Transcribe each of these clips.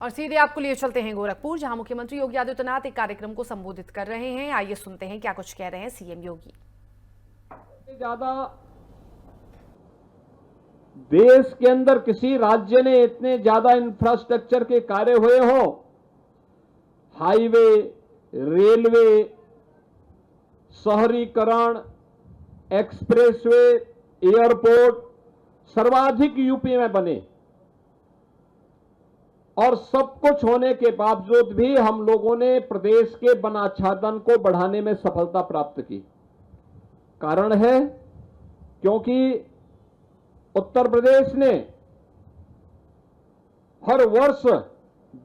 और सीधे आपको लिए चलते हैं गोरखपुर, जहां मुख्यमंत्री योगी आदित्यनाथ एक कार्यक्रम को संबोधित कर रहे हैं। आइए सुनते हैं क्या कुछ कह रहे हैं सीएम योगी। ज्यादा देश के अंदर किसी राज्य ने इतने ज्यादा इंफ्रास्ट्रक्चर के कार्य हुए हो, हाईवे, रेलवे, शहरीकरण, एक्सप्रेसवे, एयरपोर्ट सर्वाधिक यूपी में बने। और सब कुछ होने के बावजूद भी हम लोगों ने प्रदेश के वन आच्छादन को बढ़ाने में सफलता प्राप्त की। कारण है क्योंकि उत्तर प्रदेश ने हर वर्ष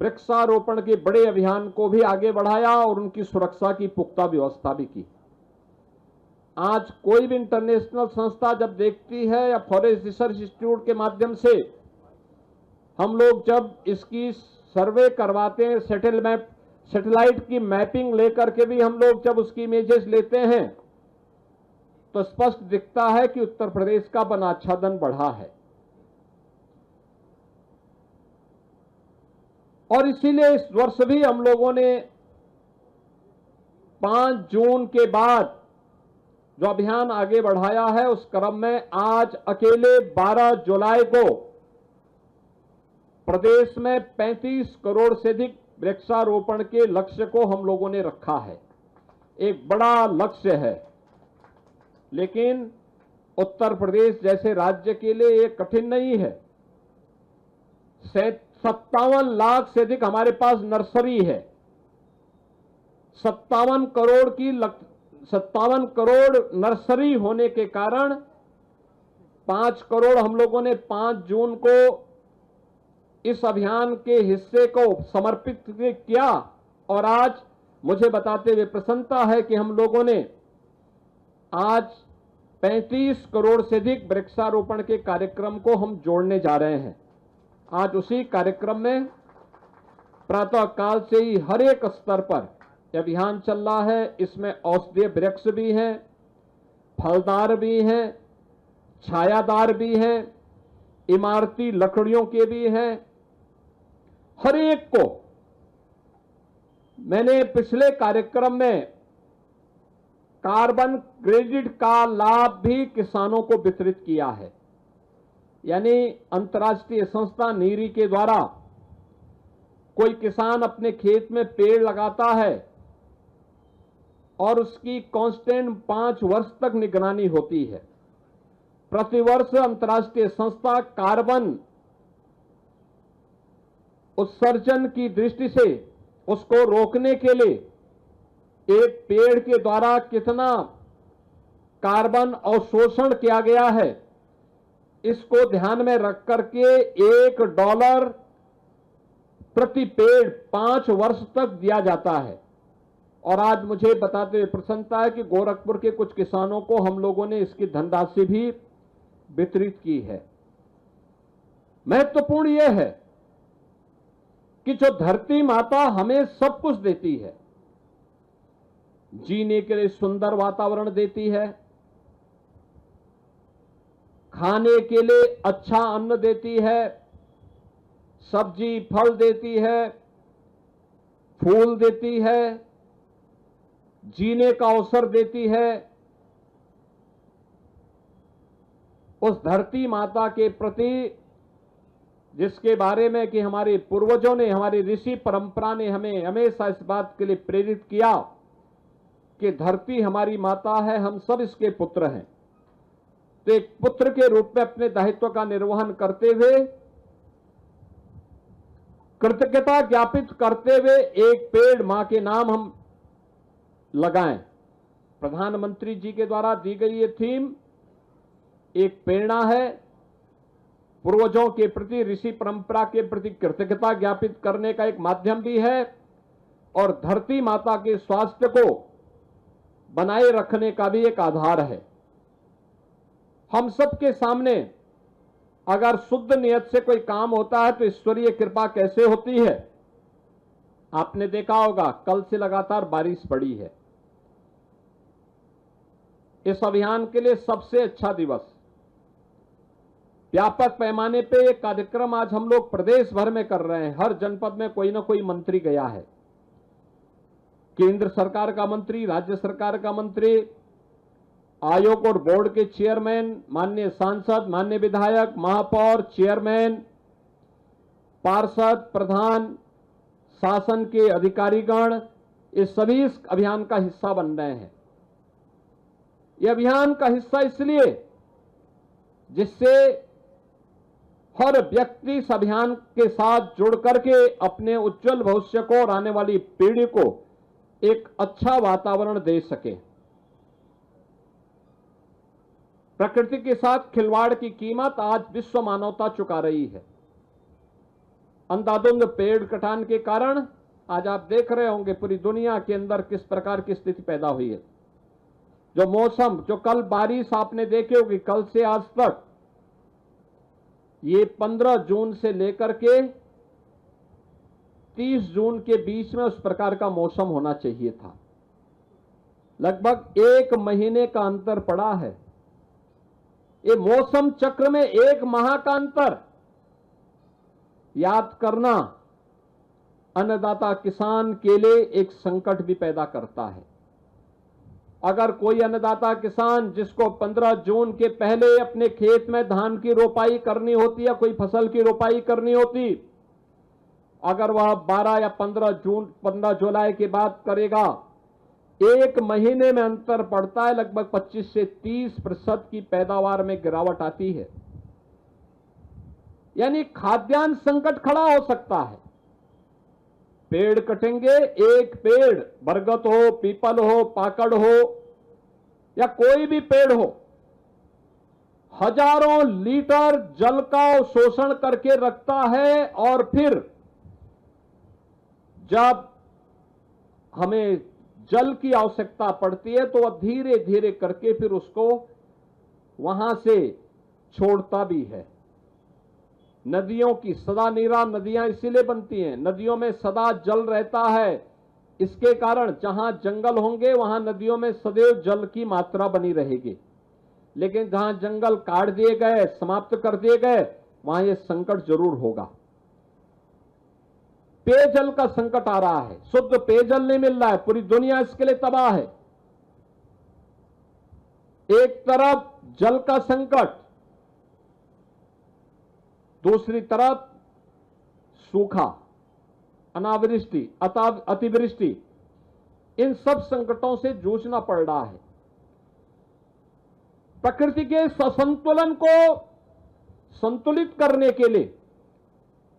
वृक्षारोपण के बड़े अभियान को भी आगे बढ़ाया और उनकी सुरक्षा की पुख्ता व्यवस्था भी की। आज कोई भी इंटरनेशनल संस्था जब देखती है या फॉरेस्ट रिसर्च इंस्टीट्यूट के माध्यम से हम लोग जब इसकी सर्वे करवाते हैं, सैटेलाइट की मैपिंग लेकर के भी हम लोग जब उसकी इमेजेस लेते हैं, तो स्पष्ट दिखता है कि उत्तर प्रदेश का वन आच्छादन बढ़ा है। और इसीलिए इस वर्ष भी हम लोगों ने 5 जून के बाद जो अभियान आगे बढ़ाया है, उस क्रम में आज अकेले 12 जुलाई को प्रदेश में 35 करोड़ से अधिक वृक्षारोपण के लक्ष्य को हम लोगों ने रखा है। एक बड़ा लक्ष्य है, लेकिन उत्तर प्रदेश जैसे राज्य के लिए ये कठिन नहीं है। 57 लाख से अधिक हमारे पास नर्सरी है। 57 करोड़ नर्सरी होने के कारण 5 करोड़ हम लोगों ने 5 जून को इस अभियान के हिस्से को समर्पित किया। और आज मुझे बताते हुए प्रसन्नता है कि हम लोगों ने आज 35 करोड़ से अधिक वृक्षारोपण के कार्यक्रम को हम जोड़ने जा रहे हैं। आज उसी कार्यक्रम में प्रातः काल से ही हर एक स्तर पर अभियान चल रहा है। इसमें औषधीय वृक्ष भी हैं, फलदार भी हैं, छायादार भी हैं, इमारती लकड़ियों के भी हैं। हर एक को मैंने पिछले कार्यक्रम में कार्बन क्रेडिट का लाभ भी किसानों को वितरित किया है। यानी अंतर्राष्ट्रीय संस्था नीरी के द्वारा कोई किसान अपने खेत में पेड़ लगाता है और उसकी कांस्टेंट 5 वर्ष तक निगरानी होती है। प्रतिवर्ष अंतर्राष्ट्रीय संस्था कार्बन उत्सर्जन की दृष्टि से उसको रोकने के लिए एक पेड़ के द्वारा कितना कार्बन अवशोषण किया गया है, इसको ध्यान में रख करके $1 प्रति पेड़ 5 वर्ष तक दिया जाता है। और आज मुझे बताते हुए प्रसन्नता है कि गोरखपुर के कुछ किसानों को हम लोगों ने इसकी धनराशि भी वितरित की है। महत्वपूर्ण यह है कि जो धरती माता हमें सब कुछ देती है, जीने के लिए सुंदर वातावरण देती है, खाने के लिए अच्छा अन्न देती है, सब्जी फल देती है, फूल देती है, जीने का अवसर देती है। उस धरती माता के प्रति जिसके बारे में कि हमारे पूर्वजों ने, हमारी ऋषि परंपरा ने हमें हमेशा इस बात के लिए प्रेरित किया कि धरती हमारी माता है, हम सब इसके पुत्र हैं। तो एक पुत्र के रूप में अपने दायित्व का निर्वहन करते हुए, कृतज्ञता ज्ञापित करते हुए एक पेड़ मां के नाम हम लगाएं। प्रधानमंत्री जी के द्वारा दी गई ये थीम एक प्रेरणा है, पूर्वजों के प्रति, ऋषि परंपरा के प्रति कृतज्ञता ज्ञापित करने का एक माध्यम भी है और धरती माता के स्वास्थ्य को बनाए रखने का भी एक आधार है। हम सबके सामने अगर शुद्ध नियत से कोई काम होता है तो ईश्वरीय कृपा कैसे होती है। आपने देखा होगा कल से लगातार बारिश पड़ी है। इस अभियान के लिए सबसे अच्छा दिवस व्यापक पैमाने पे एक कार्यक्रम आज हम लोग प्रदेश भर में कर रहे हैं। हर जनपद में कोई ना कोई मंत्री गया है, केंद्र सरकार का मंत्री, राज्य सरकार का मंत्री, आयोग और बोर्ड के चेयरमैन, माननीय सांसद, माननीय विधायक, महापौर, चेयरमैन, पार्षद, प्रधान, शासन के अधिकारीगण, ये सभी इस अभियान का हिस्सा बन रहे हैं। यह अभियान का हिस्सा इसलिए जिससे हर व्यक्ति इस अभियान के साथ जुड़ करके अपने उज्जवल भविष्य को और आने वाली पीढ़ी को एक अच्छा वातावरण दे सके। प्रकृति के साथ खिलवाड़ की कीमत आज विश्व मानवता चुका रही है। अंधाधुंध पेड़ कटान के कारण आज आप देख रहे होंगे पूरी दुनिया के अंदर किस प्रकार की स्थिति पैदा हुई है। जो मौसम, जो कल बारिश आपने देखी होगी, कल से आज तक ये 15 जून से लेकर के 30 जून के बीच में उस प्रकार का मौसम होना चाहिए था। लगभग 1 महीने का अंतर पड़ा है। ये मौसम चक्र में 1 माह का अंतर याद करना अन्नदाता किसान के लिए एक संकट भी पैदा करता है। अगर कोई अन्नदाता किसान जिसको 15 जून के पहले अपने खेत में धान की रोपाई करनी होती या कोई फसल की रोपाई करनी होती, अगर वह 12 या 15 जुलाई के बाद करेगा, 1 महीने में अंतर पड़ता है। लगभग 25 से 30% की पैदावार में गिरावट आती है। यानी खाद्यान्न संकट खड़ा हो सकता है। पेड़ कटेंगे, एक पेड़, बरगद हो, पीपल हो, पाकड़ हो या कोई भी पेड़ हो, हजारों लीटर जल का शोषण करके रखता है और फिर जब हमें जल की आवश्यकता पड़ती है तो वह धीरे धीरे करके फिर उसको वहां से छोड़ता भी है। नदियों की सदा नीरा नदियां इसीलिए बनती हैं, नदियों में सदा जल रहता है। इसके कारण जहां जंगल होंगे वहां नदियों में सदैव जल की मात्रा बनी रहेगी। लेकिन जहां जंगल काट दिए गए, समाप्त कर दिए गए, वहां यह संकट जरूर होगा। पेयजल का संकट आ रहा है, शुद्ध पेयजल नहीं मिल रहा है, पूरी दुनिया इसके लिए तबाह है। एक तरफ जल का संकट, दूसरी तरफ सूखा, अनावृष्टि, अतिवृष्टि, इन सब संकटों से जूझना पड़ रहा है। प्रकृति के संतुलन को संतुलित करने के लिए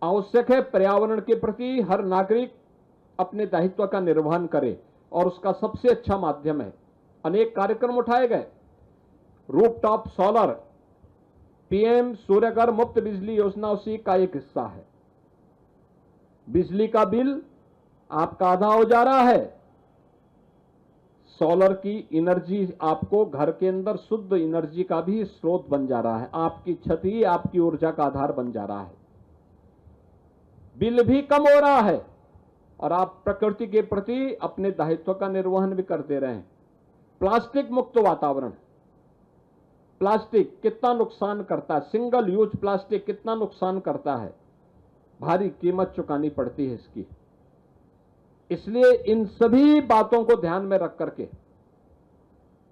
आवश्यक है पर्यावरण के प्रति हर नागरिक अपने दायित्व का निर्वहन करे, और उसका सबसे अच्छा माध्यम है अनेक कार्यक्रम उठाए गए। रूफटॉप सोलर, पीएम सूर्यघर मुफ्त बिजली योजना उसी का एक हिस्सा है। बिजली का बिल आपका आधा हो जा रहा है। सोलर की एनर्जी आपको घर के अंदर शुद्ध एनर्जी का भी स्रोत बन जा रहा है। आपकी छत ही आपकी ऊर्जा का आधार बन जा रहा है। बिल भी कम हो रहा है और आप प्रकृति के प्रति अपने दायित्व का निर्वहन भी कर दे रहे हैं। प्लास्टिक मुक्त वातावरण, प्लास्टिक कितना नुकसान करता है, सिंगल यूज प्लास्टिक कितना नुकसान करता है, भारी कीमत चुकानी पड़ती है इसकी। इसलिए इन सभी बातों को ध्यान में रख करके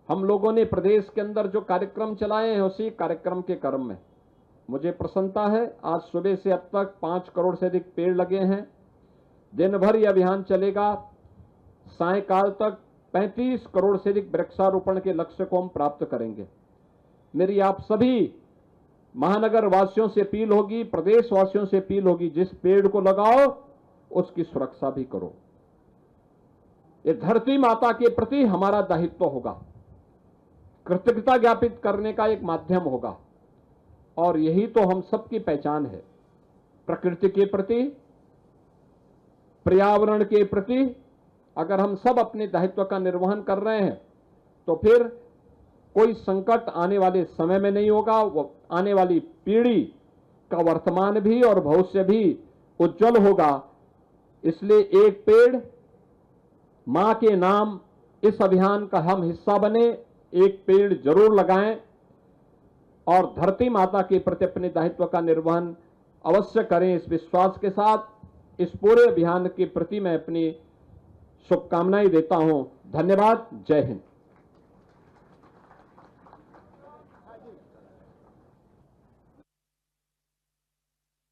हम लोगों ने प्रदेश के अंदर जो कार्यक्रम चलाए हैं, उसी कार्यक्रम के क्रम में मुझे प्रसन्नता है। आज सुबह से अब तक 5 करोड़ से अधिक पेड़ लगे हैं। दिन भर यह अभियान चलेगा। सायंकाल तक 35 करोड़ से अधिक वृक्षारोपण के लक्ष्य को हम प्राप्त करेंगे। मेरी आप सभी महानगर वासियों से अपील होगी, प्रदेश वासियों से अपील होगी, जिस पेड़ को लगाओ उसकी सुरक्षा भी करो। ये धरती माता के प्रति हमारा दायित्व होगा, कृतज्ञता ज्ञापित करने का एक माध्यम होगा, और यही तो हम सबकी पहचान है। प्रकृति के प्रति, पर्यावरण के प्रति अगर हम सब अपने दायित्व का निर्वहन कर रहे हैं तो फिर कोई संकट आने वाले समय में नहीं होगा। वो आने वाली पीढ़ी का वर्तमान भी और भविष्य भी उज्जवल होगा। इसलिए एक पेड़ मां के नाम इस अभियान का हम हिस्सा बने, एक पेड़ जरूर लगाएं। और धरती माता के प्रति अपने दायित्व का निर्वहन अवश्य करें। इस विश्वास के साथ इस पूरे अभियान के प्रति मैं अपनी शुभकामनाएं देता हूं। धन्यवाद। जय हिंद।